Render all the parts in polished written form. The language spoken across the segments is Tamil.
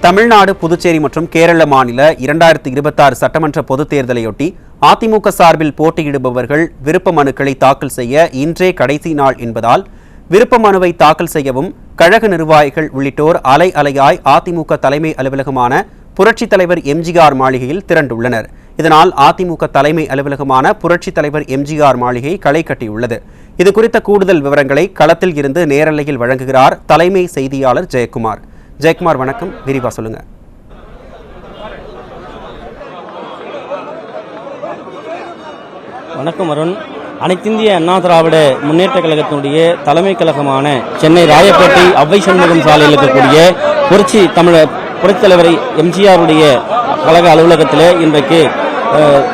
தமிழ்நாடு, புதுச்சேரி மற்றும் கேரள மாநில 2026 சட்டமன்ற பொதுத் தேர்தலையொட்டி அதிமுக சார்பில் போட்டியிடுபவர்கள் விருப்ப மனுக்களை தாக்கல் செய்ய இன்றே கடைசி நாள் என்பதால் விருப்ப மனுவை தாக்கல் செய்யவும் கழக நிர்வாகிகள் உள்ளிட்டோர் அலை அலையாய் அதிமுக தலைமை அலுவலகமான புரட்சித் தலைவர் எம்ஜிஆர் மாளிகையில் திரண்டுள்ளனர். இதனால் அதிமுக தலைமை அலுவலகமான புரட்சித் தலைவர் எம்ஜிஆர் மாளிகை களை கட்டியுள்ளது. இதுகுறித்த கூடுதல் விவரங்களை களத்தில் இருந்து நேரலையில் வழங்குகிறார் தலைமை செய்தியாளர் ஜெயக்குமார். ஜெயக்குமார், வணக்கம். விரிவா சொல்லுங்க. வணக்கம் அருண். அனைத்திந்திய அண்ணா திராவிட முன்னேற்ற கழகத்தினுடைய தலைமை கழகமான சென்னை ராயப்பேட்டை அவ்வை சண்முகம் சாலையில் இருக்கக்கூடிய புரட்சித் தலைவர் எம்ஜிஆருடைய கழக அலுவலகத்தில் இன்றைக்கு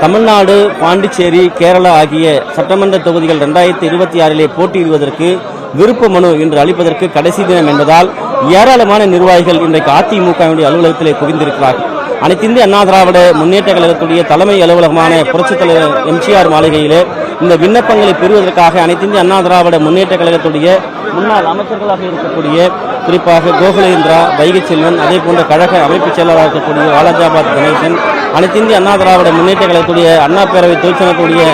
தமிழ்நாடு, பாண்டிச்சேரி, கேரளா ஆகிய சட்டமன்ற தொகுதிகள் 2026 போட்டியிடுவதற்கு விருப்ப மனு இன்று அளிப்பதற்கு கடைசி தினம் என்பதால் ஏராளமான நிர்வாகிகள் இன்றைக்கு அதிமுகவினுடைய அலுவலகத்திலே குவிந்திருக்கிறார்கள். அனைத்திந்திய அண்ணா திராவிட முன்னேற்ற கழகத்துடைய தலைமை அலுவலகமான புரட்சித் தலைவர் எம்ஜிஆர் மாளிகையிலே இந்த விண்ணப்பங்களை பெறுவதற்காக அனைத்திந்திய அண்ணா திராவிட முன்னேற்ற கழகத்துடைய முன்னாள் அமைச்சர்களாக இருக்கக்கூடிய குறிப்பாக கோகுலேந்திரா, வைகை செல்வன், அதே போன்ற கழக அமைப்பு செயலாளராக இருக்கக்கூடிய வாலாஜாபாத் கணேசன், அனைத்திந்திய அண்ணா திராவிட முன்னேற்ற கழகத்துடைய அண்ணா பேரவை தொழிற்சங்கத்துடைய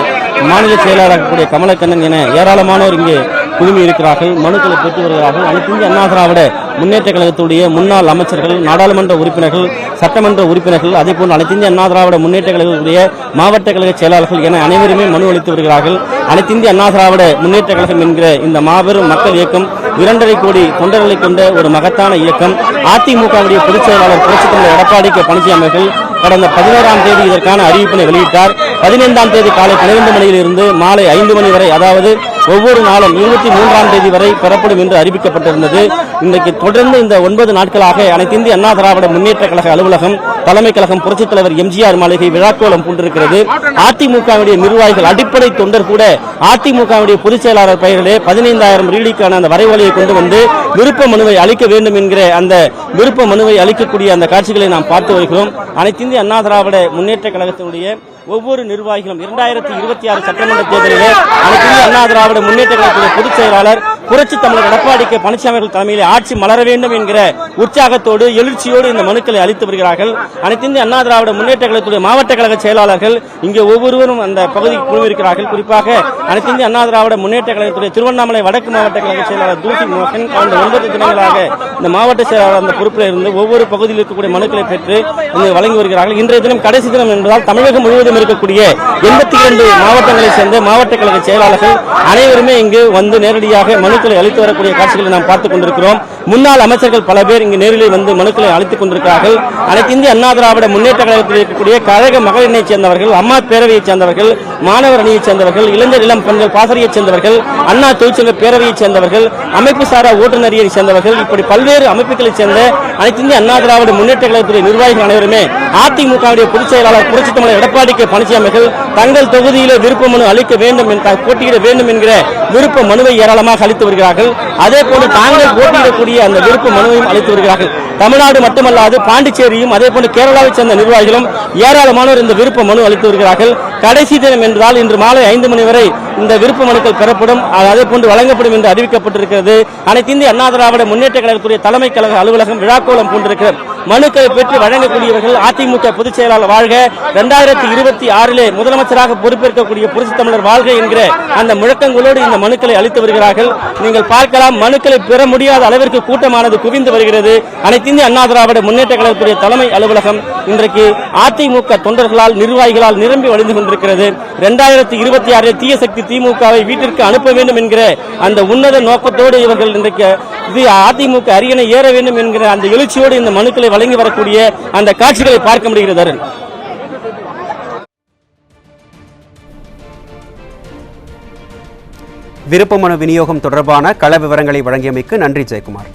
மாநில செயலாளராக இருக்கக்கூடிய கமலக்கண்ணன் என ஏராளமானோர் இங்கே குழுமி இருக்கிறார்கள், மனுக்களை பெற்று வருகிறார்கள். அனைத்திந்திய அண்ணா திராவிட முன்னேற்ற கழகத்துடைய முன்னாள் அமைச்சர்கள், நாடாளுமன்ற உறுப்பினர்கள், சட்டமன்ற உறுப்பினர்கள், அதே போன்று அனைத்திந்திய அண்ணா திராவிட முன்னேற்ற கழகத்துடைய மாவட்ட கழக செயலாளர்கள் என அனைவருமே மனு அளித்து வருகிறார்கள். அனைத்திந்திய அண்ணா திராவிட முன்னேற்ற கழகம் என்கிற இந்த மாபெரும் மக்கள் இயக்கம் 2.5 கோடி தொண்டர்களை கொண்ட ஒரு மகத்தான இயக்கம். அதிமுகவுடைய பொதுச் செயலாளர் புரட்சித் தலைவர் எடப்பாடி கே பழனிசாமி அவர்கள் கடந்த 11ஆம் தேதி இதற்கான அறிவிப்பினை வெளியிட்டார். 15ஆம் தேதி காலை 12 மணியில் இருந்து மாலை 5 மணி வரை, அதாவது ஒவ்வொரு நாளும் 23ஆம் தேதி வரை பெறப்படும் என்று அறிவிக்கப்பட்டிருந்தது. இன்றைக்கு தொடர்ந்து இந்த 9 நாட்களாக அனைத்திந்திய அண்ணா திராவிட முன்னேற்ற கழக அலுவலகம், தலைமை கழகம், புரட்சித் தலைவர் எம்ஜிஆர் மாளிகை விழாக்கோலம் பூண்டிருக்கிறது. அதிமுகவுடைய நிர்வாகிகள், அடிப்படை தொண்டர் கூட அதிமுகவுடைய பொதுச் செயலாளர் பெயரிலே 15,000 ரீடிக்கான அந்த வரைவழியை கொண்டு வந்து விருப்ப மனுவை அளிக்க வேண்டும் என்கிற அந்த விருப்ப மனுவை அளிக்கக்கூடிய அந்த காட்சிகளை நாம் பார்த்து வருகிறோம். அனைத்திந்திய அண்ணா திராவிட முன்னேற்ற கழகத்தினுடைய ஒவ்வொரு நிர்வாகிகளும் 2026 சட்டமன்ற தேர்தலிலே அனைத்திந்திய அண்ணா திராவிட முன்னேற்ற கழகத்துடைய பொதுச் செயலாளர் புரட்சித் தலைவர் எடப்பாடி கே பழனிசாமி அவர்கள் தலைமையிலே ஆட்சி மலர வேண்டும் என்கிற உற்சாகத்தோடு, எழுச்சியோடு இந்த மனுக்களை அளித்து வருகிறார்கள். அனைத்திந்திய அண்ணா திராவிட முன்னேற்ற கழகத்துடைய மாவட்ட கழக செயலாளர்கள் இங்கே ஒவ்வொருவரும் அந்த பகுதிக்கு குழுமிருக்கிறார்கள். குறிப்பாக அனைத்திந்திய அண்ணா திராவிட முன்னேற்ற கழகத்துடைய திருவண்ணாமலை வடக்கு மாவட்ட கழக செயலாளர் தூசி மோகன் கடந்த 9 தினங்களாக இந்த மாவட்ட செயலாளர் அந்த பொறுப்பில் இருந்து ஒவ்வொரு பகுதியில் இருக்கக்கூடிய மனுக்களை பெற்று வழங்கி வருகிறார்கள். இன்றைய தினம் கடைசி தினம் என்பதால் தமிழகம் முழுவதும் இருக்கக்கூடிய 82 மாவட்டங்களைச் சேர்ந்த மாவட்ட கழக செயலாளர்கள் அனைவருமே இங்கு வந்து நேரடியாக மனுக்களை அளித்து வரக்கூடிய காட்சிகளை நாம் பார்த்துக் கொண்டிருக்கிறோம். முன்னாள் அமைச்சர்கள் பல பேர் இங்கு நேரில் வந்து மனுக்களை அளித்துக் கொண்டிருக்கிறார்கள். அனைத்து இந்திய அண்ணா திராவிட முன்னேற்ற கழகத்தில் இருக்கக்கூடிய கழக மகளிரைச் சேர்ந்தவர்கள், அம்மா பேரவையைச் சேர்ந்தவர்கள், மாணவர் அணியைச் சேர்ந்தவர்கள், இளைஞர் இளம் பெண்கள் பாசறையைச் சேர்ந்தவர்கள், அண்ணா தொழிற்சங்க பேரவையைச் சேர்ந்தவர்கள், அமைப்பு சாரா ஓட்டுநரியைச் சேர்ந்தவர்கள், இப்படி பல்வேறு அமைப்புகளைச் சேர்ந்த அனைத்து இந்திய அண்ணா திராவிட முன்னேற்ற கழகத்துடைய நிர்வாகிகள் அனைவருமே அதிமுகவுடைய பொதுச் செயலாளர் புரட்சித் தலைவர் எடப்பாடி கே பழனிசாமி அவர்கள் தங்கள் தொகுதியிலே விருப்ப மனு அளிக்க வேண்டும், போட்டியிட வேண்டும் என்கிற விருப்ப மனுவை ஏராளமாக அளித்து வருகிறார்கள். அதே போன்று தாங்கள் போட்டியிடக்கூடிய அந்த விருப்ப மனுவையும் அளித்து வருகிறார்கள். தமிழ்நாடு மட்டுமல்லாது பாண்டிச்சேரியும் அதே போன்று கேரளாவை சேர்ந்த நிர்வாகிகளும் ஏராளமானோர் இந்த விருப்ப மனு அளித்து வருகிறார்கள். கடைசி தினம் என்றால் இன்று மாலை 5 மணி வரை இந்த விருப்ப மனுக்கள் பெறப்படும், அதே போன்று வழங்கப்படும் என்று அறிவிக்கப்பட்டிருக்கிறது. அனைத்து இந்திய அண்ணா திராவிட முன்னேற்ற கழகத்துடைய தலைமை கழக அலுவலகம் விழாக்கோலம் பூண்டிருக்கிறது. மனுக்களை பெற்று வழங்கக்கூடியவர்கள் அதிமுக பொதுச் செயலாளர் வாழ்க, 2026 முதலமைச்சராக பொறுப்பேற்கக்கூடிய புரட்சித் தமிழர் வாழ்க என்கிற அந்த முழக்கங்களோடு இந்த மனுக்களை அளித்து வருகிறார்கள். நீங்கள் பார்க்கலாம், மனுக்களை பெற முடியாத அளவிற்கு கூட்டமானது குவிந்து வருகிறது. அனைத்து இந்திய அண்ணா திராவிட முன்னேற்ற கழகத்துடைய தலைமை அலுவலகம் இன்றைக்கு அதிமுக தொண்டர்களால், நிர்வாகிகளால் நிரம்பி வழிந்து கொண்டிருக்கிறது. 2026 தீய சக்தி திமுகவை வீட்டிற்கு அனுப்ப வேண்டும் என்கிற அந்த உன்னத நோக்கத்தோடு இவர்கள் இன்றைக்கு அதிமுக அரியணை ஏற வேண்டும் என்கிற அந்த எழுச்சியோடு இந்த மனுக்களை வழங்கி வரக்கூடிய அந்த காட்சிகளை பார்க்க முடிகிறது. விருப்ப மனு விநியோகம் தொடர்பான கள விவரங்களை வழங்கியமைக்கு நன்றி ஜெயக்குமார்.